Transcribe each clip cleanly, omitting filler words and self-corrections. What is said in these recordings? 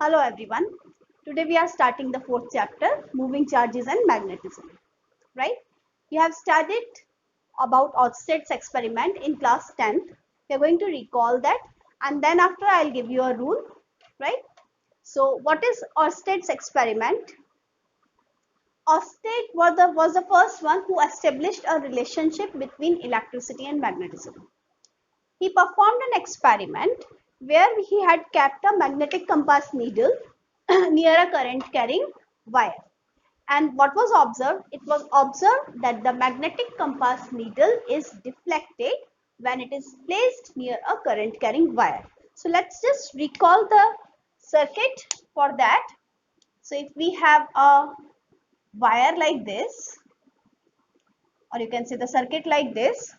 Hello everyone. Today we are starting the fourth chapter, moving charges and magnetism. Right? You have studied about Oersted's experiment in class 10th. We are going to recall that, and then after I'll give you a rule. Right? So what is Oersted's experiment? Oersted was the first one who established a relationship between electricity and magnetism. He performed an experiment where he had kept a magnetic compass needle near a current carrying wire. And what was observed? It was observed that the magnetic compass needle is deflected when it is placed near a current carrying wire. So let's just recall the circuit for that. So if we have a wire like this, or you can say the circuit like this,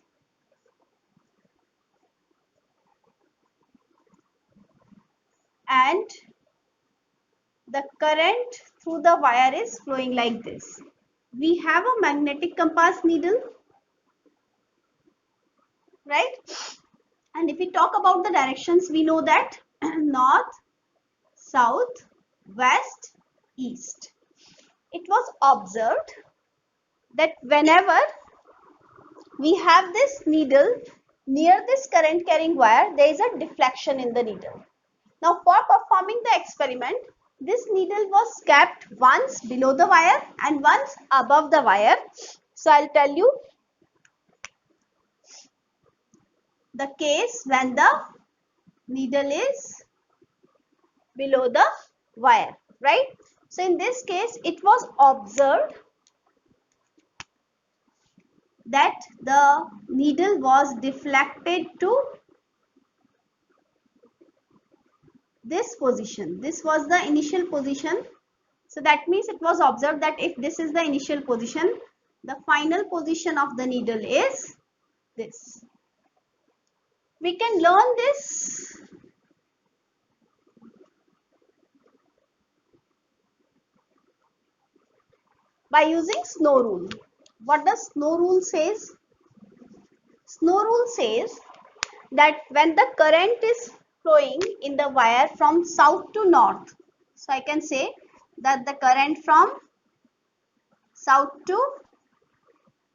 and the current through the wire is flowing like this. We have a magnetic compass needle, right? And if we talk about the directions, we know that north, south, west, east. It was observed that whenever we have this needle near this current carrying wire, there is a deflection in the needle. Now for performing the experiment, this needle was kept once below the wire and once above the wire. So I'll tell you the case when the needle is below the wire, right? So in this case, it was observed that the needle was deflected to this position. This was the initial position. So that means it was observed that if this is the initial position, the final position of the needle is this. We can learn this by using Snow rule. What does Snow rule says? Snow rule says that when the current is flowing in the wire from south to north, so I can say that the current from south to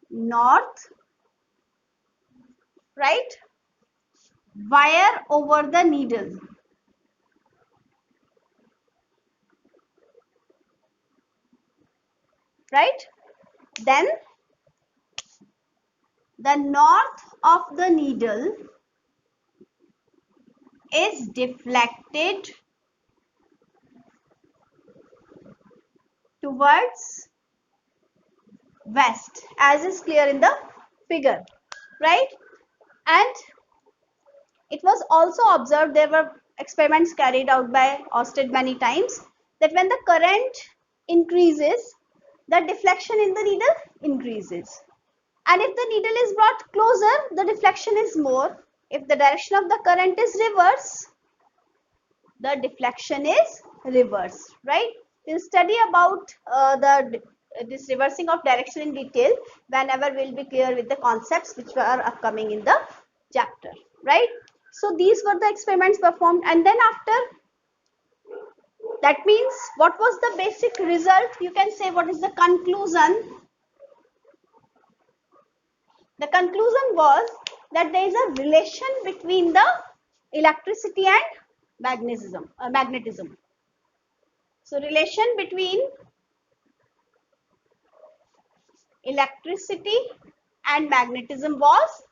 north, right, wire over the needle, right, then the north of the needle is deflected towards west, as is clear in the figure, right? And it was also observed, there were experiments carried out by Oersted many times, that when the current increases, the deflection in the needle increases. And if the needle is brought closer, the deflection is more. If the direction of the current is reverse, the deflection is reverse, right? We'll study about this reversing of direction in detail whenever we'll be clear with the concepts which are upcoming in the chapter, right? So these were the experiments performed, and then after that means what was the basic result? You can say what is the conclusion? The conclusion was that there is a relation between the electricity and magnetism. So relation between electricity and magnetism was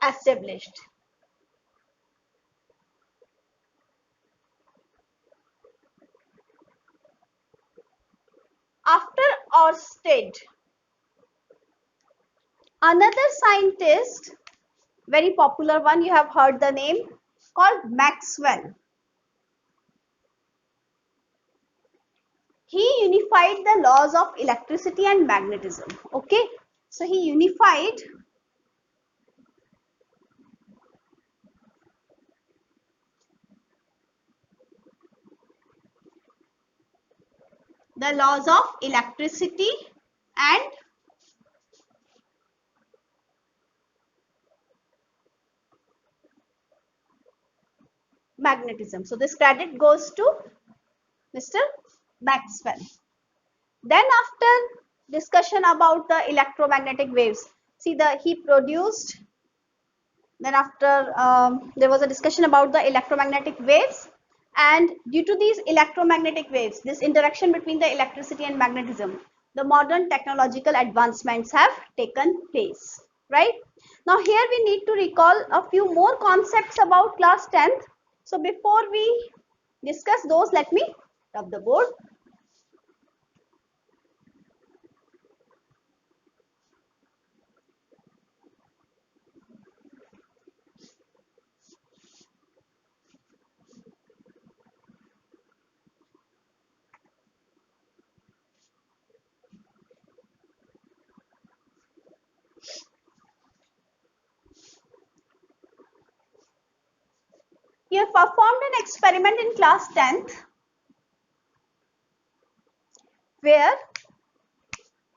established. After Oersted, another scientist, very popular one, you have heard the name, called Maxwell. He unified the laws of electricity and magnetism. Okay, so he unified the laws of electricity and magnetism. So this credit goes to Mr. Maxwell. Then after discussion about the electromagnetic waves, see he produced, then after there was a discussion about the electromagnetic waves, and due to these electromagnetic waves, this interaction between the electricity and magnetism, the modern technological advancements have taken place, right? Now here we need to recall a few more concepts about class 10th. So before we discuss those, let me rub the board. You have performed an experiment in class 10th where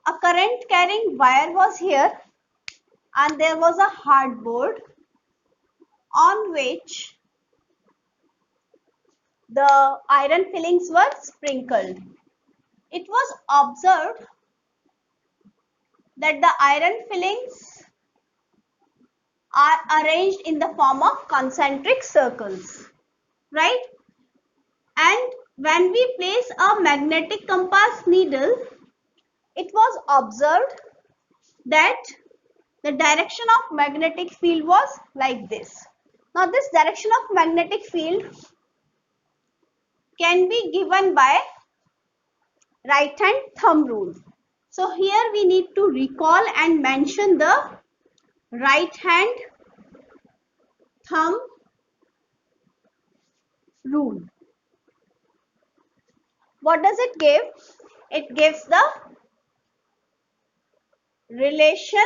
a current carrying wire was here and there was a hardboard on which the iron fillings were sprinkled. It was observed that the iron fillings are arranged in the form of concentric circles, right? And when we place a magnetic compass needle, it was observed that the direction of magnetic field was like this. Now this direction of magnetic field can be given by right hand thumb rule. So here we need to recall and mention the right hand thumb rule. What does it give? It gives the relation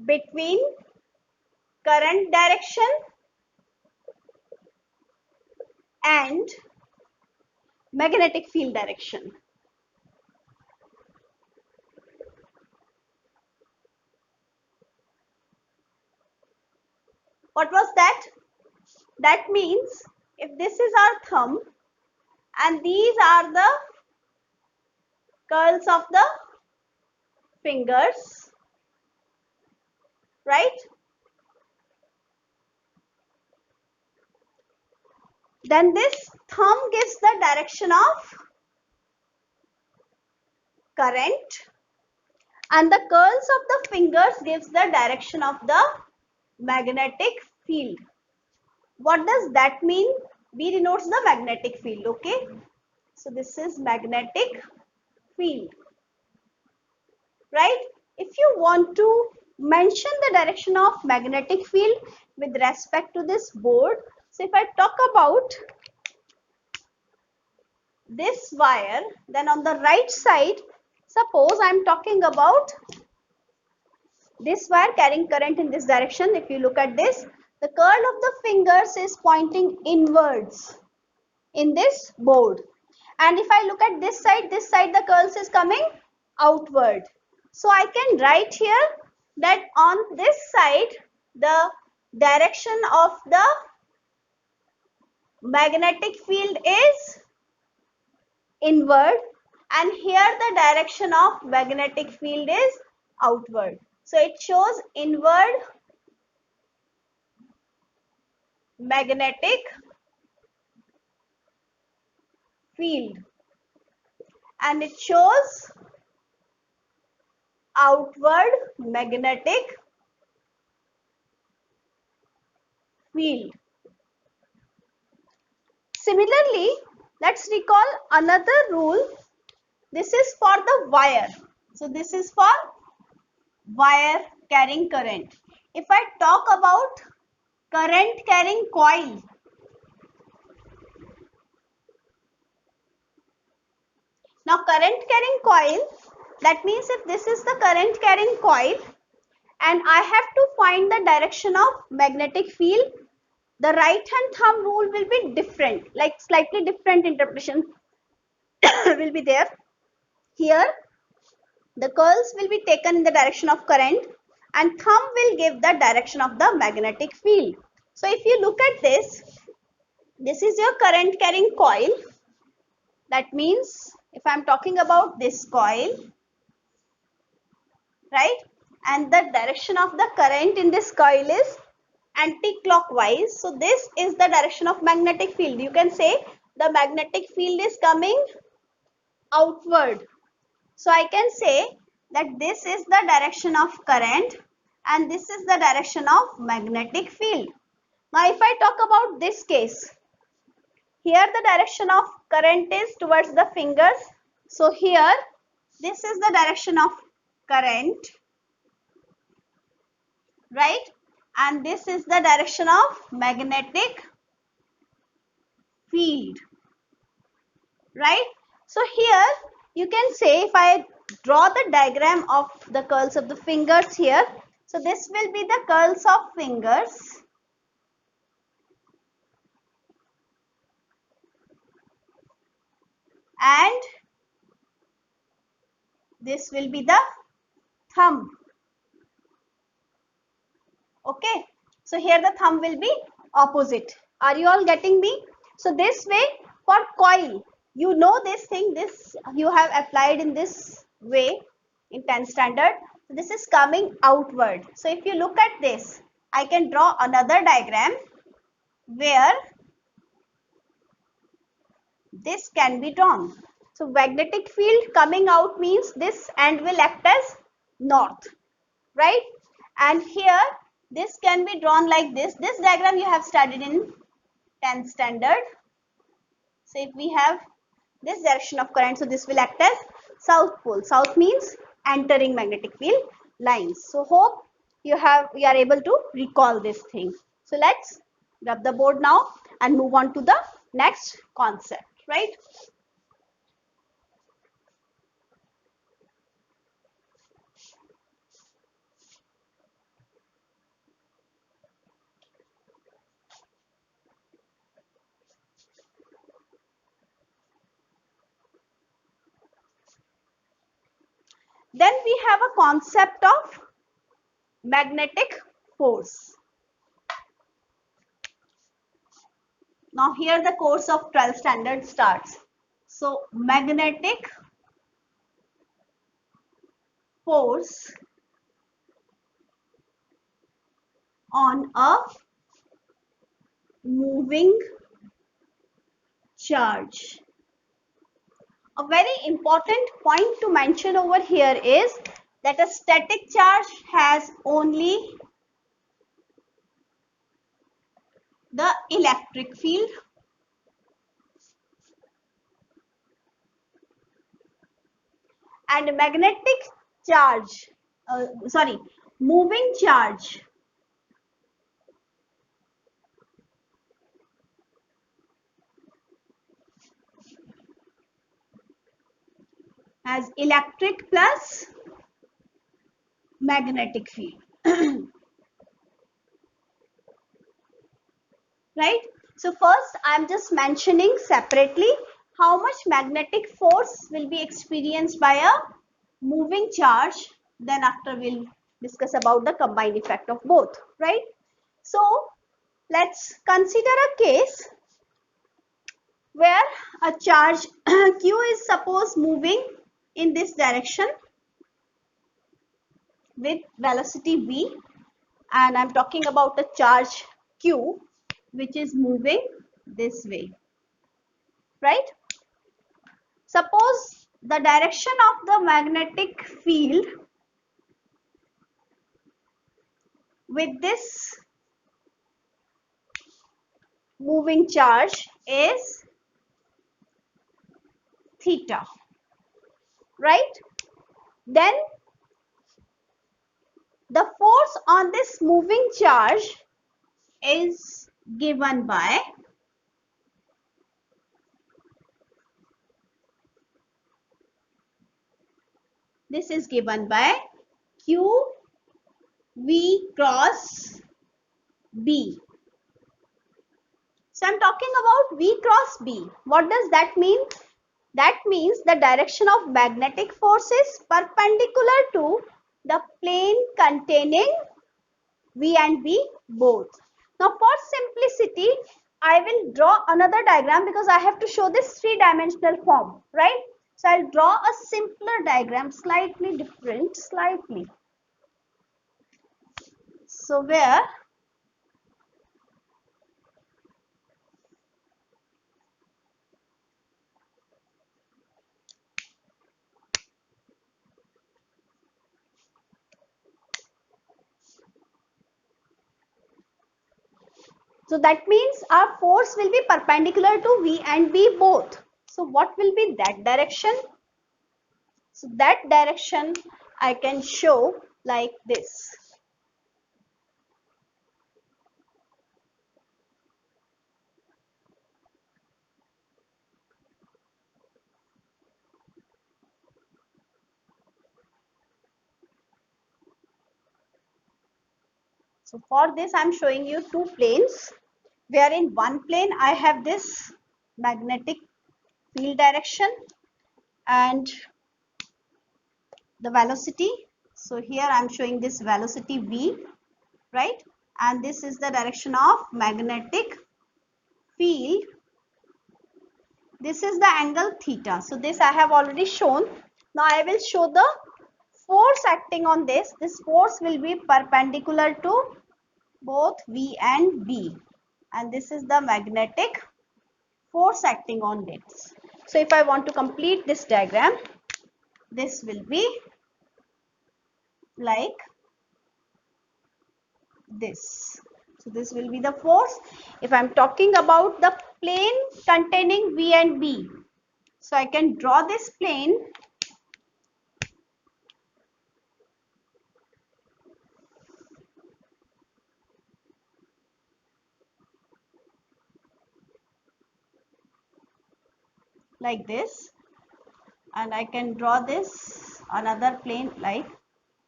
between current direction and magnetic field direction. What was that? That means if this is our thumb and these are the curls of the fingers, right? Then this thumb gives the direction of current and the curls of the fingers gives the direction of the magnetic field. What does that mean? B denotes the magnetic field, okay? So this is magnetic field, right? If you want to mention the direction of magnetic field with respect to this board, so if I talk about this wire, then on the right side, suppose I am talking about this wire carrying current in this direction. If you look at this, the curl of the fingers is pointing inwards in this board. And if I look at this side the curls is coming outward. So I can write here that on this side, the direction of the magnetic field is inward and here the direction of magnetic field is outward. So it shows inward magnetic field and it shows outward magnetic field. Similarly, let's recall another rule. This is for the wire. So this is for wire carrying current. If I talk about current carrying coil, now current carrying coil, that means if this is the current carrying coil and I have to find the direction of magnetic field, the right hand thumb rule will be different, like slightly different interpretation will be there. Here the curls will be taken in the direction of current and thumb will give the direction of the magnetic field. So if you look at this, This is your current carrying coil. That means if I'm talking about this coil, right, and the direction of the current in this coil is anti-clockwise, so this is the direction of magnetic field. You can say the magnetic field is coming outward. So I can say that this is the direction of current and this is the direction of magnetic field. Now if I talk about this case, here the direction of current is towards the fingers. So here this is the direction of current, right? And this is the direction of magnetic field, right? So here you can say, if I draw the diagram of the curls of the fingers here, so this will be the curls of fingers, and this will be the thumb. Okay, so here the thumb will be opposite. Are you all getting me? So this way, for coil, you know this thing, this you have applied in this way in 10th standard. So this is coming outward. So if you look at this, I can draw another diagram where this can be drawn. So magnetic field coming out means this end will act as north, right? And here this can be drawn like this. This diagram you have studied in 10th standard. So if we have this direction of current, so this will act as south pole. South means entering magnetic field lines. So hope you are able to recall this thing. So let's rub the board now and move on to the next concept, right? Then we have a concept of magnetic force. Now here the course of 12th standard starts. So magnetic force on a moving charge. A very important point to mention over here is that a static charge has only the electric field, and magnetic charge, moving charge has electric plus magnetic field. Right? So first I'm just mentioning separately how much magnetic force will be experienced by a moving charge. Then after we'll discuss about the combined effect of both, right? So let's consider a case where a charge Q is suppose moving in this direction with velocity v, and I'm talking about a charge Q which is moving this way, right? Suppose the direction of the magnetic field with this moving charge is theta, right? Then the force on this moving charge is given by Q V cross B. So I'm talking about V cross B. What does that mean? That means the direction of magnetic force is perpendicular to the plane containing V and B both. Now for simplicity, I will draw another diagram because I have to show this three-dimensional form, right? So I'll draw a simpler diagram, slightly different, slightly. So where so that means our force will be perpendicular to V and B both. So what will be that direction? So that direction I can show like this. So for this I'm showing you two planes, where in one plane I have this magnetic field direction and the velocity. So here I'm showing this velocity V, right? And this is the direction of magnetic field. This is the angle theta. So this I have already shown. Now I will show the force acting on this. This force will be perpendicular to both V and B. And this is the magnetic force acting on this. So if I want to complete this diagram, this will be like this. So this will be the force. If I'm talking about the plane containing V and B, so I can draw this plane like this, and I can draw this another plane like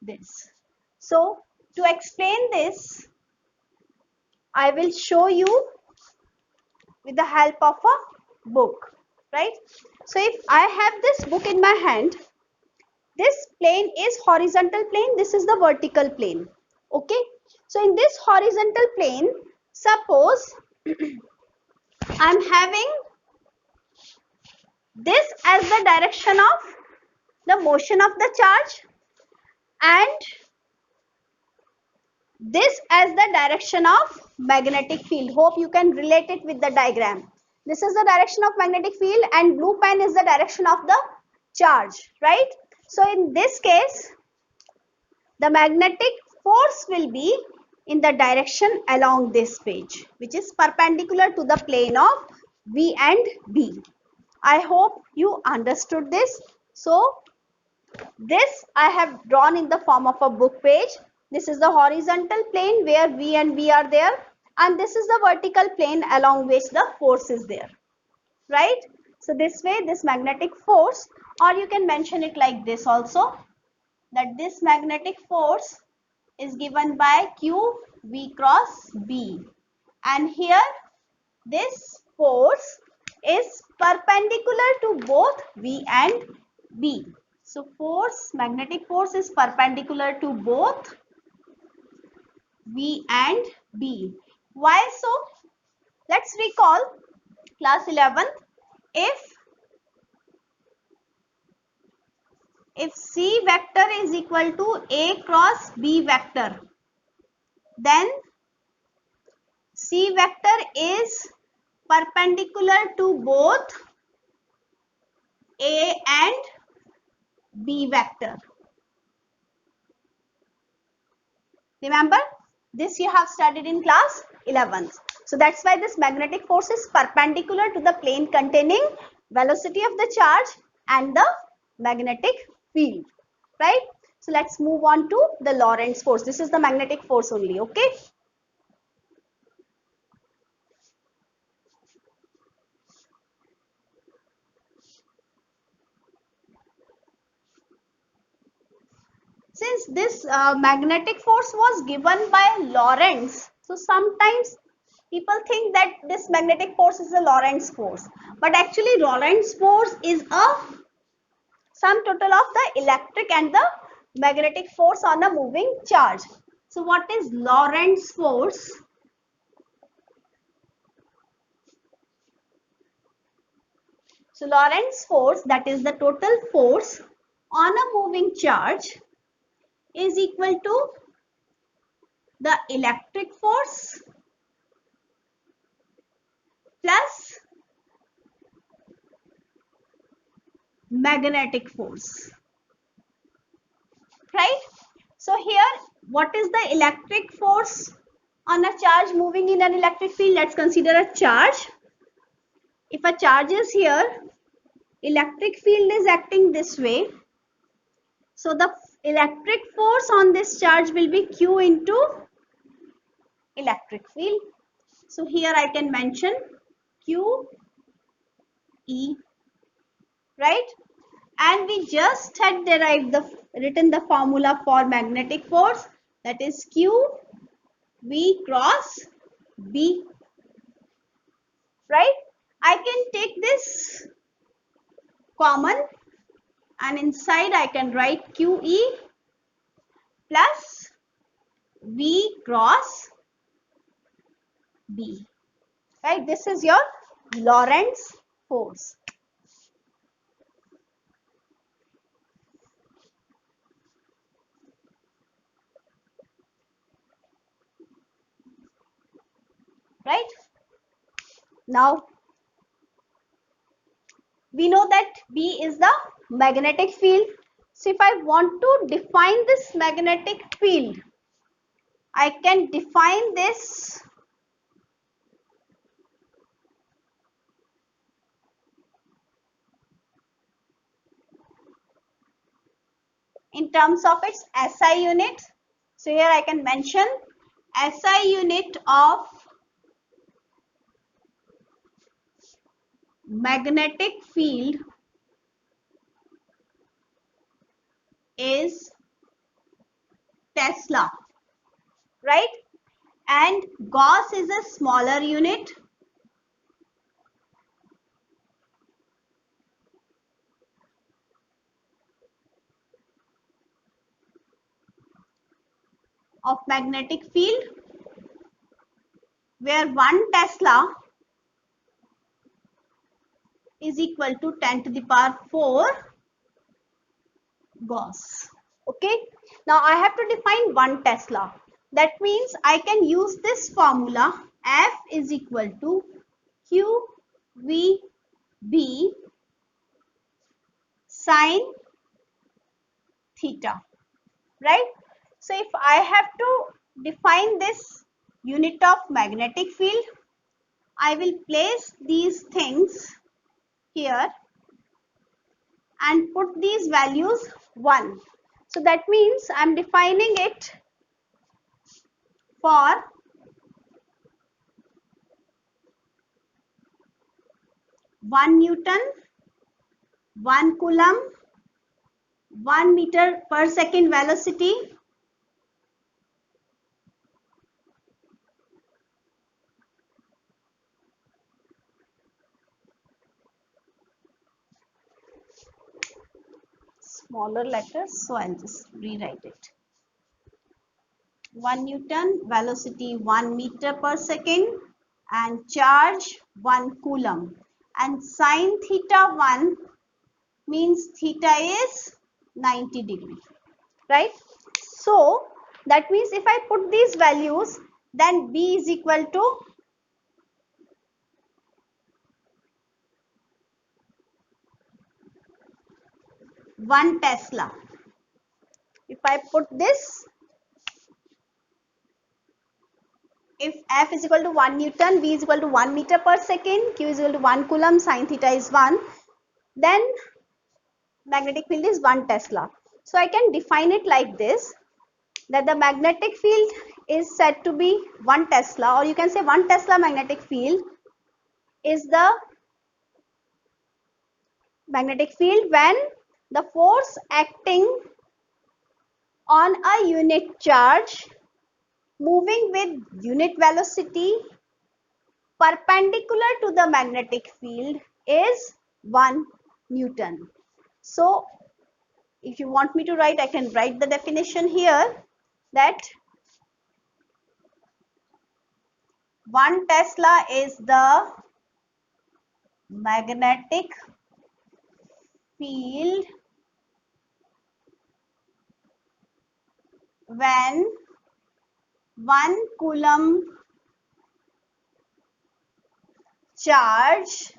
this. So to explain this, I will show you with the help of a book, right? So if I have this book in my hand, this plane is horizontal plane, this is the vertical plane, okay? So in this horizontal plane, suppose I'm having this as the direction of the motion of the charge and this as the direction of magnetic field. Hope you can relate it with the diagram. This is the direction of magnetic field and blue pen is the direction of the charge, right? So in this case, the magnetic force will be in the direction along this page, which is perpendicular to the plane of V and B. I hope you understood this. So this I have drawn in the form of a book page. This is the horizontal plane where V and B are there, and this is the vertical plane along which the force is there, right? So this way, this magnetic force, or you can mention it like this also, that this magnetic force is given by Q V cross B, and here this force is perpendicular to both V and B. So force, magnetic force is perpendicular to both V and B. Why so? Let's recall class 11th. If C vector is equal to A cross B vector, then C vector is perpendicular to both A and B vector. Remember, this you have studied in class 11th. So that's why this magnetic force is perpendicular to the plane containing velocity of the charge and the magnetic field, right? So let's move on to the Lorentz force. This is the magnetic force only, okay? Since this magnetic force was given by Lorentz, so sometimes people think that this magnetic force is a Lorentz force, but actually Lorentz force is a sum total of the electric and the magnetic force on a moving charge. So what is Lorentz force? So Lorentz force, that is the total force on a moving charge, is equal to the electric force plus magnetic force, right? So here, what is the electric force on a charge moving in an electric field? Let's consider a charge. If a charge is here, electric field is acting this way. So the electric force on this charge will be Q into electric field. So here I can mention Q E, right? And we just had written the formula for magnetic force, that is Q V cross B, right? I can take this common and inside I can write QE plus V cross B, right? This is your Lorentz force. Right? Now, we know that B is the magnetic field. So if I want to define this magnetic field, I can define this in terms of its SI unit. So here I can mention SI unit of magnetic field is Tesla, right? And Gauss is a smaller unit. Of magnetic field, where 1 Tesla is equal to 10 to the power 4 Gauss. Okay, now I have to define 1 Tesla. That means I can use this formula, F is equal to Q V B sine theta, right? So if I have to define this unit of magnetic field, I will place these things here and put these values 1. So that means I am defining it for 1 Newton, 1 Coulomb, 1 meter per second velocity, smaller letters, so I'll just rewrite it. 1 Newton, velocity 1 meter per second, and charge 1 Coulomb. And sine theta 1 means theta is 90 degree, right? So that means if I put these values, then B is equal to 1 Tesla. If I put this, if F is equal to 1 Newton, V is equal to 1 meter per second, Q is equal to 1 Coulomb, sine theta is 1, then magnetic field is 1 Tesla. So I can define it like this, that the magnetic field is said to be 1 Tesla, or you can say 1 Tesla magnetic field is the magnetic field when the force acting on a unit charge moving with unit velocity perpendicular to the magnetic field is 1 Newton. So if you want me to write, I can write the definition here, that 1 Tesla is the magnetic field when 1 coulomb charge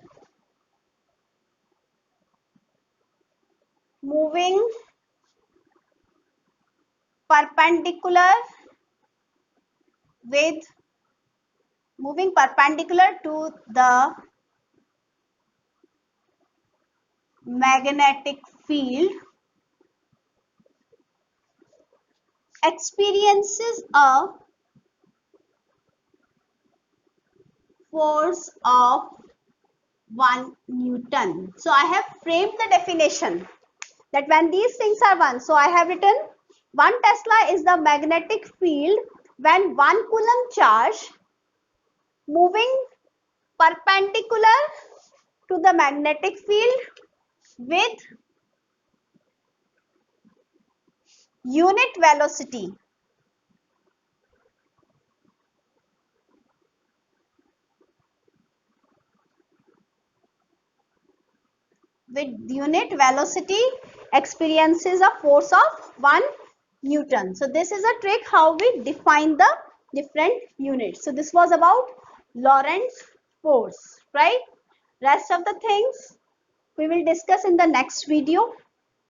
moving perpendicular to the magnetic field experiences a force of 1 Newton. So I have framed the definition that when these things are 1, so I have written 1 Tesla is the magnetic field when 1 coulomb charge moving perpendicular to the magnetic field with unit velocity experiences a force of 1 Newton. So this is a trick how we define the different units. So this was about Lorentz force, right? Rest of the things we will discuss in the next video.